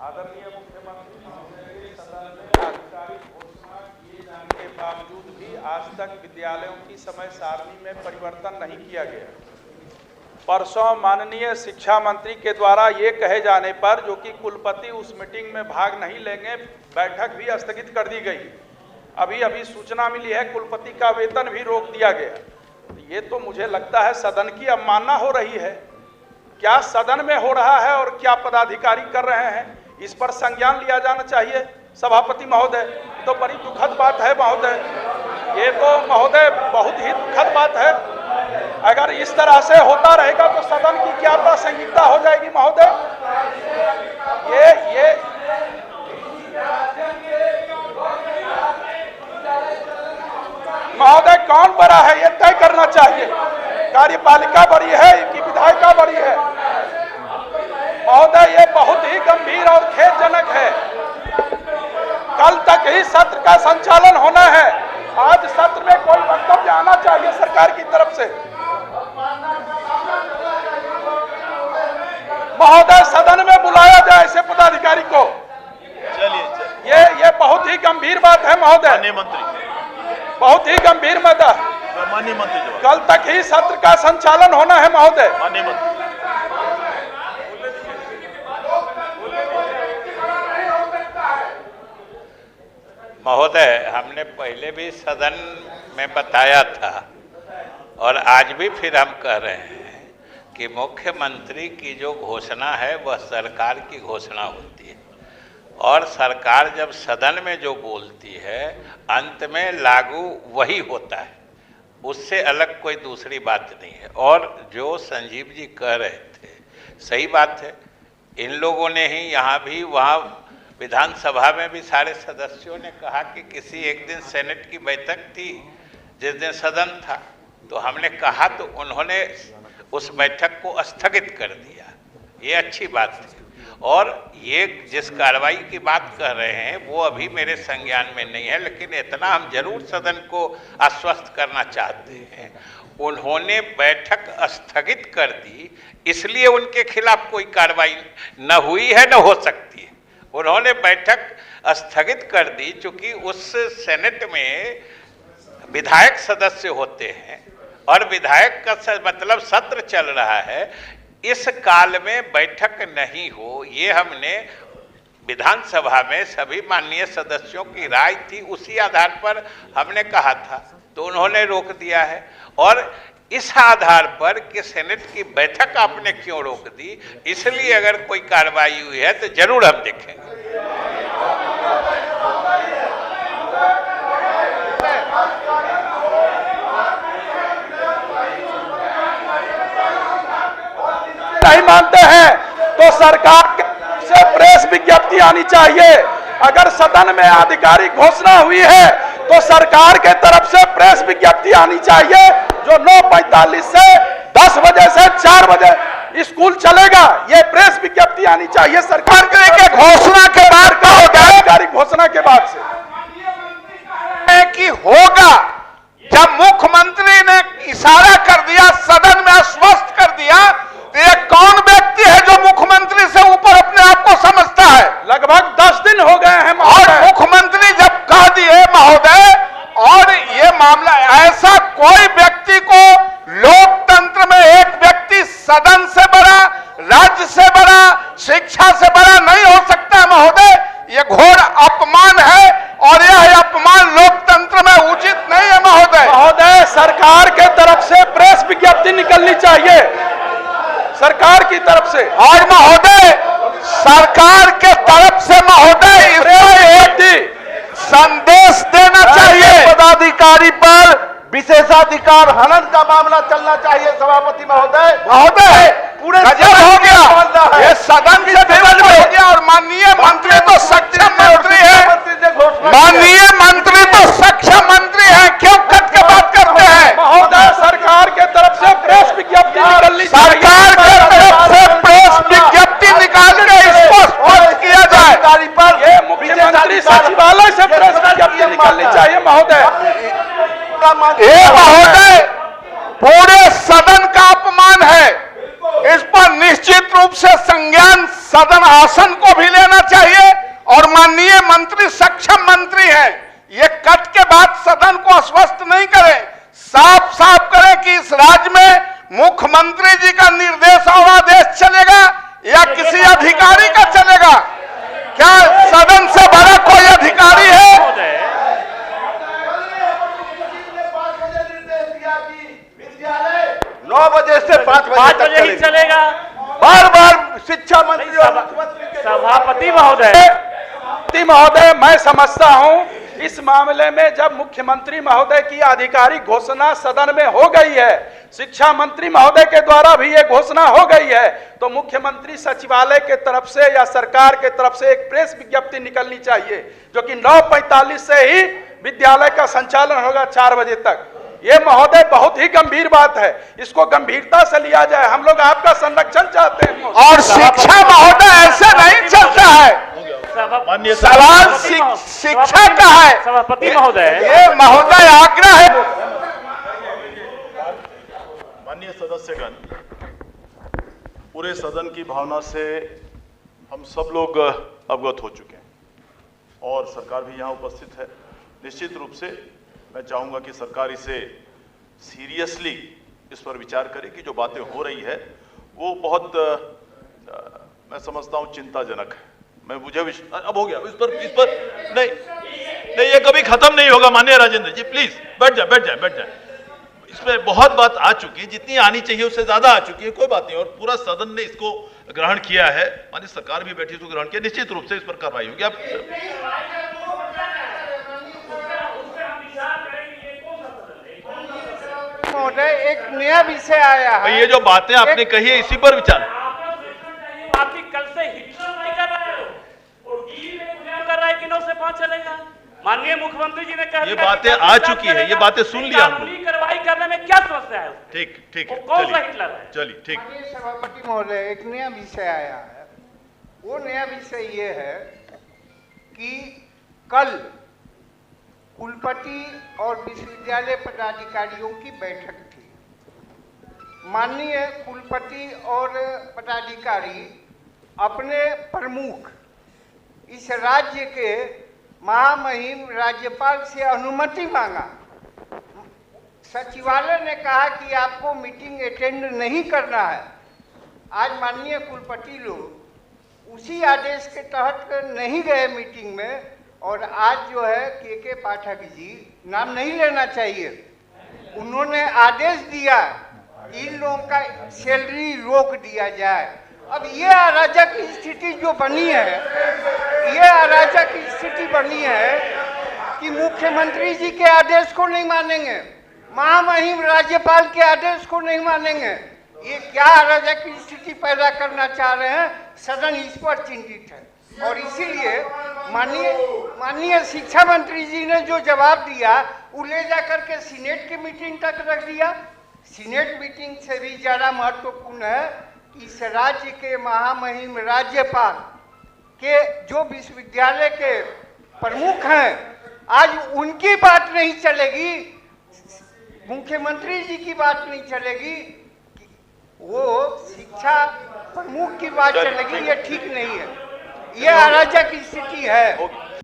आदरणीय मुख्यमंत्री महोदय के सदन में आधिकारिक घोषणा किए जाने के बावजूद भी आज तक विद्यालयों की समय सारणी में परिवर्तन नहीं किया गया। परसों माननीय शिक्षा मंत्री के द्वारा ये कहे जाने पर जो कि कुलपति उस मीटिंग में भाग नहीं लेंगे, बैठक भी स्थगित कर दी गई। अभी सूचना मिली है कुलपति का वेतन भी रोक दिया गया। ये तो मुझे लगता है सदन की अवमानना हो रही है। क्या सदन में हो रहा है और क्या पदाधिकारी कर रहे हैं, इस पर संज्ञान लिया जाना चाहिए सभापति महोदय। तो बड़ी दुखद बात है महोदय, ये तो महोदय बहुत ही दुखद बात है। अगर इस तरह से होता रहेगा तो सदन की क्या प्रासंगिकता हो जाएगी महोदय। ये महोदय कौन बड़ा है ये तय करना चाहिए। कार्यपालिका बड़ी है कि विधायिका बड़ी है महोदय। ये बहुत ही गंभीर और खेदजनक है। कल तक ही सत्र का संचालन होना है। आज सत्र में कोई वक्तव्य आना चाहिए सरकार की तरफ से। महोदय सदन में बुलाया जाए ऐसे पदाधिकारी को। चलिए ये बहुत ही गंभीर बात है महोदय। माननीय मंत्री, बहुत ही गंभीर मुद्दा। माननीय मंत्री, कल तक ही सत्र का संचालन होना है महोदय। माननीय मंत्री, महोदय, हमने पहले भी सदन में बताया था और आज भी फिर हम कह रहे हैं कि मुख्यमंत्री की जो घोषणा है वह सरकार की घोषणा होती है और सरकार जब सदन में जो बोलती है अंत में लागू वही होता है, उससे अलग कोई दूसरी बात नहीं है। और जो संजीव जी कह रहे थे सही बात है। इन लोगों ने ही यहाँ भी वहाँ विधानसभा में भी सारे सदस्यों ने कहा कि किसी एक दिन सेनेट की बैठक थी जिस दिन सदन था, तो हमने कहा तो उन्होंने उस बैठक को स्थगित कर दिया। ये अच्छी बात थी। और ये जिस कार्रवाई की बात कर रहे हैं वो अभी मेरे संज्ञान में नहीं है, लेकिन इतना हम जरूर सदन को आश्वस्त करना चाहते हैं, उन्होंने बैठक स्थगित कर दी इसलिए उनके खिलाफ कोई कार्रवाई न हुई है न हो सकती है। उन्होंने बैठक स्थगित कर दी चूंकि उस सेनेट में विधायक सदस्य होते हैं और विधायक का मतलब सत्र चल रहा है। इस काल में बैठक नहीं हो, ये हमने विधानसभा में सभी माननीय सदस्यों की राय थी, उसी आधार पर हमने कहा था, तो उन्होंने रोक दिया है। और इस आधार पर कि सेनेट की बैठक आपने क्यों रोक दी, इसलिए अगर कोई कार्रवाई हुई है तो जरूर हम देखेंगे। नहीं मानते हैं तो सरकार से प्रेस विज्ञप्ति आनी चाहिए। अगर सदन में आधिकारिक घोषणा हुई है तो सरकार के तरफ से प्रेस विज्ञप्ति आनी चाहिए जो 9:45 से 10 बजे से 4 बजे स्कूल चलेगा। ये प्रेस विज्ञप्ति आनी चाहिए सरकार के घोषणा के बाद का होगा। आधिकारिक घोषणा के बाद से कि होगा। जब मुख्यमंत्री ने इशारा कर दिया, सदन में आश्वस्त कर दिया, तो ये कौन व्यक्ति है जो मुख्यमंत्री से ऊपर अपने आप को समझता है? लगभग 10 दिन हो गए हैं और मुख्यमंत्री जब कह दिए महोदय, और ये मामला ऐसा कोई व्यक्ति को लोकतंत्र में एक व्यक्ति सदन से बड़ा, राज्य से बड़ा, शिक्षा से बड़ा नहीं हो सकता महोदय। ये घोर अपमान है और यह अपमान लोकतंत्र में उचित नहीं है महोदय। महोदय सरकार के तरफ से प्रेस विज्ञप्ति निकलनी चाहिए सरकार की तरफ से। और महोदय सरकार के तरफ से महोदय एक संदेश देना चाहिए, पदाधिकारी पर विशेषाधिकार हनन का मामला चलना चाहिए सभापति महोदय। महोदय पूरे हो गया, ये सदन से विरोध हो गया। और माननीय मंत्री तो सक्षम मंत्री है, माननीय मंत्री तो सक्षम मंत्री है, क्यों कट के बात करते हैं? महोदय सरकार के तरफ से प्रेस विज्ञप्ति निकलनी चाहिए। सरकार के तरफ से प्रेस विज्ञप्ति निकाल के इसको स्पष्ट किया जाए। ये मुख्यमंत्री सचिवालय से प्रेस विज्ञप्ति निकलनी चाहिए महोदय। ये महोदय पूरे सदन का अपमान है, इस पर निश्चित रूप से संज्ञान सदन आसन को भी लेना चाहिए और माननीय मंत्री सक्षम मंत्री हैं, ये कट के बाद सदन को अस्वस्थ नहीं करें, साफ साफ करें कि इस राज्य में मुख्यमंत्री जी का निर्देश और आदेश चलेगा या किसी अधिकारी का चलेगा। क्या सदन से बड़ा कोई अधिकारी है? 9 बजे से 5 बजे ही चलेगा। बार बार शिक्षा मंत्री और सभापति महोदय, मैं समझता हूं इस मामले में जब मुख्यमंत्री महोदय की आधिकारिक घोषणा सदन में हो गई है, शिक्षा मंत्री महोदय के द्वारा भी ये घोषणा हो गई है, तो मुख्यमंत्री सचिवालय के तरफ से या सरकार के तरफ से एक प्रेस विज्ञप्ति निकलनी चाहिए जो कि 9:45 से ही विद्यालय का संचालन होगा 4 बजे तक। ये महोदय बहुत ही गंभीर बात है, इसको गंभीरता से लिया जाए। हम लोग आपका संरक्षण चाहते हैं और शिक्षा महोदय ऐसे नहीं चलता है। सवाल शिक्षा का है। सभापति महोदय, ये महोदय आग्रह है। माननीय सदस्यगण, पूरे सदन की भावना से हम सब लोग अवगत हो चुके हैं और सरकार भी यहाँ उपस्थित है। निश्चित रूप से मैं चाहूँगा कि सरकार इसे सीरियसली इस पर विचार करे कि जो बातें हो रही है वो बहुत मैं समझता हूँ चिंताजनक है। मैं मुझे अब हो गया इस पर नहीं ये कभी खत्म नहीं होगा। माननीय राजेंद्र जी प्लीज बैठ जाए। इसमें बहुत बात आ चुकी है, जितनी आनी चाहिए उससे ज्यादा आ चुकी है, कोई बात नहीं। और पूरा सदन ने इसको ग्रहण किया है, माननीय सरकार भी बैठी इसको ग्रहण किया, निश्चित रूप से इस पर कार्रवाई होगी। आप महोदय, एक नया विषय आया है। ये जो बातें आपने कही है इसी पर विचार। कल से हिटलर नहीं कर रहे हो और कर रहा है कि 9 से 5 चलेगा। माननीय मुख्यमंत्री जी ने कहा ये बातें आ चुकी है, ये बातें सुन लिया हमने। कानूनी कार्रवाई करने में क्या समस्या है? ठीक कौन सा हिटलर है? चलिए ठीक। सभापति महोदय, एक नया विषय आया है। वो नया विषय ये है कि कल कुलपति और विश्वविद्यालय पदाधिकारियों की बैठक थी। माननीय कुलपति और पदाधिकारी अपने प्रमुख इस राज्य के महामहिम राज्यपाल से अनुमति मांगा। सचिवालय ने कहा कि आपको मीटिंग अटेंड नहीं करना है। आज माननीय कुलपति लोग उसी आदेश के तहत नहीं गए मीटिंग में और आज जो है के पाठक जी, नाम नहीं लेना चाहिए, उन्होंने आदेश दिया इन लोगों का सैलरी रोक दिया जाए। अब ये अराजक स्थिति जो बनी है, ये अराजक स्थिति बनी है कि मुख्यमंत्री जी के आदेश को नहीं मानेंगे, महामहिम राज्यपाल के आदेश को नहीं मानेंगे। ये क्या अराजक स्थिति पैदा करना चाह रहे हैं? सदन इस पर चिंतित है और इसीलिए माननीय शिक्षा मंत्री जी ने जो जवाब दिया वो ले जाकर के सीनेट की मीटिंग तक रख दिया। सीनेट मीटिंग से भी ज़्यादा महत्वपूर्ण है कि इस राज्य के महामहिम राज्यपाल के जो विश्वविद्यालय के प्रमुख हैं, आज उनकी बात नहीं चलेगी, मुख्यमंत्री जी की बात नहीं चलेगी, वो शिक्षा प्रमुख की बात चलेगी। ये ठीक नहीं है, ये अराजक स्थिति है।